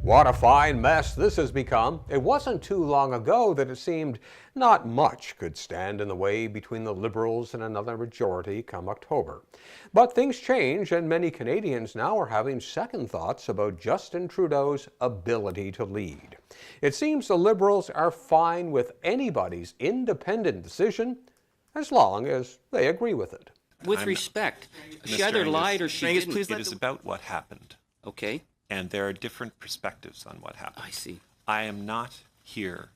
What a fine mess this has become. It wasn't too long ago that it seemed not much could stand in the way between the Liberals and another majority come October. But things change, and many Canadians now are having second thoughts about Justin Trudeau's ability to lead. It seems the Liberals are fine with anybody's independent decision as long as they agree with it. With respect, she either lied or she didn't. Please, it is about what happened. Okay. And there are different perspectives on what happened. I see. I am not here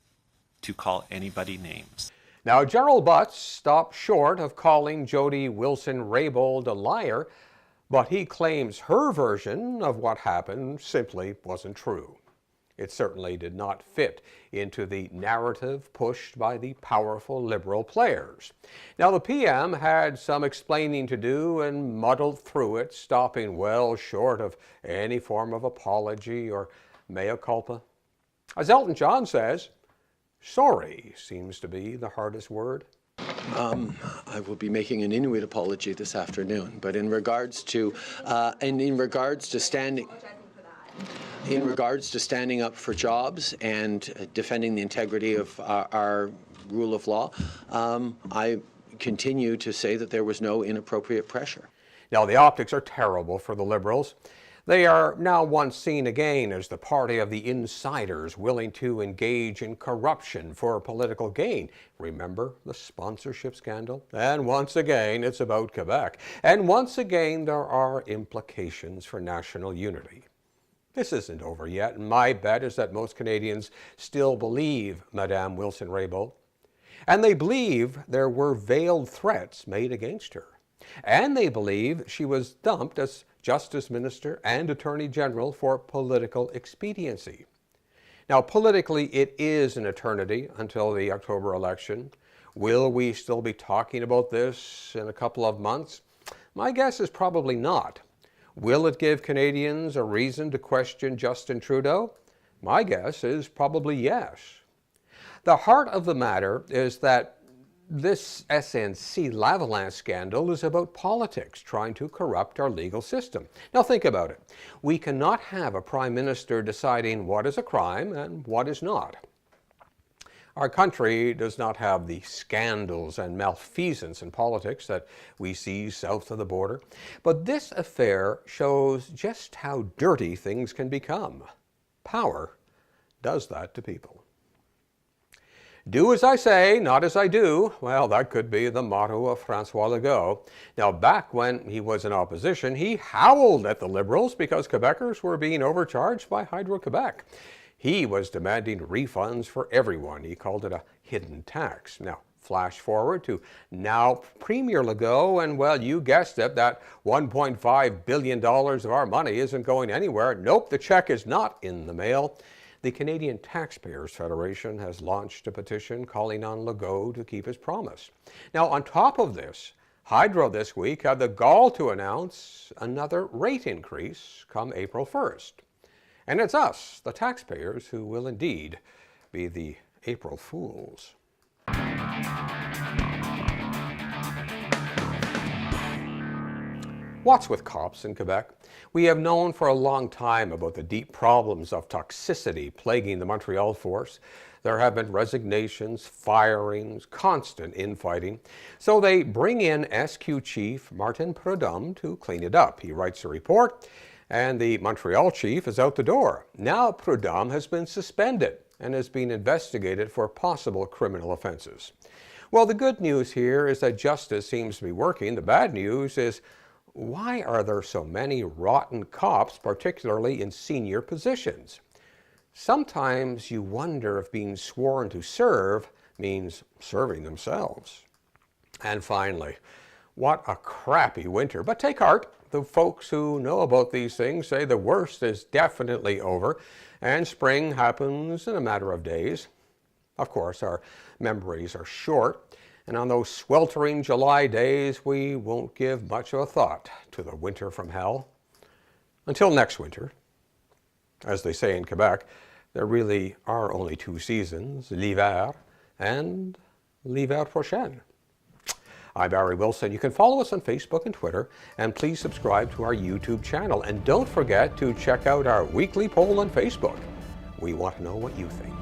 to call anybody names. Now, Gerald Butts stopped short of calling Jody Wilson-Raybould a liar, but he claims her version of what happened simply wasn't true. It certainly did not fit into the narrative pushed by the powerful Liberal players. Now, the PM had some explaining to do and muddled through it, stopping well short of any form of apology or mea culpa. As Elton John says, sorry seems to be the hardest word. I will be making an Inuit apology this afternoon, but in regards to standing up for jobs and defending the integrity of our rule of law, I continue to say that there was no inappropriate pressure. Now, the optics are terrible for the Liberals. They are now once seen again as the party of the insiders willing to engage in corruption for political gain. Remember the sponsorship scandal? And once again, it's about Quebec. And once again, there are implications for national unity. This isn't over yet, and my bet is that most Canadians still believe Madame Wilson-Raybould. And they believe there were veiled threats made against her. And they believe she was dumped as Justice Minister and Attorney General for political expediency. Now, politically, it is an eternity until the October election. Will we still be talking about this in a couple of months? My guess is probably not. Will it give Canadians a reason to question Justin Trudeau? My guess is probably yes. The heart of the matter is that this SNC-Lavalin scandal is about politics trying to corrupt our legal system. Now think about it. We cannot have a Prime Minister deciding what is a crime and what is not. Our country does not have the scandals and malfeasance in politics that we see south of the border. But this affair shows just how dirty things can become. Power does that to people. Do as I say, not as I do. Well, that could be the motto of François Legault. Now, back when he was in opposition, he howled at the Liberals because Quebecers were being overcharged by Hydro-Quebec. He was demanding refunds for everyone. He called it a hidden tax. Now, flash forward to now Premier Legault, and well, you guessed it, that $1.5 billion of our money isn't going anywhere. Nope, the check is not in the mail. The Canadian Taxpayers Federation has launched a petition calling on Legault to keep his promise. Now, on top of this, Hydro this week had the gall to announce another rate increase come April 1st. And it's us, the taxpayers, who will indeed be the April Fools. What's with cops in Quebec? We have known for a long time about the deep problems of toxicity plaguing the Montreal force. There have been resignations, firings, constant infighting. So they bring in SQ Chief Martin Prud'homme to clean it up. He writes a report, and the Montreal chief is out the door. Now Prud'homme has been suspended and is being investigated for possible criminal offenses. Well, the good news here is that justice seems to be working. The bad news is, why are there so many rotten cops, particularly in senior positions? Sometimes you wonder if being sworn to serve means serving themselves. And finally, what a crappy winter. But take heart. The folks who know about these things say the worst is definitely over, and spring happens in a matter of days. Of course, our memories are short, and on those sweltering July days, we won't give much of a thought to the winter from hell. Until next winter. As they say in Quebec, there really are only two seasons, l'hiver and l'hiver prochain. I'm Barry Wilson. You can follow us on Facebook and Twitter, and please subscribe to our YouTube channel. And don't forget to check out our weekly poll on Facebook. We want to know what you think.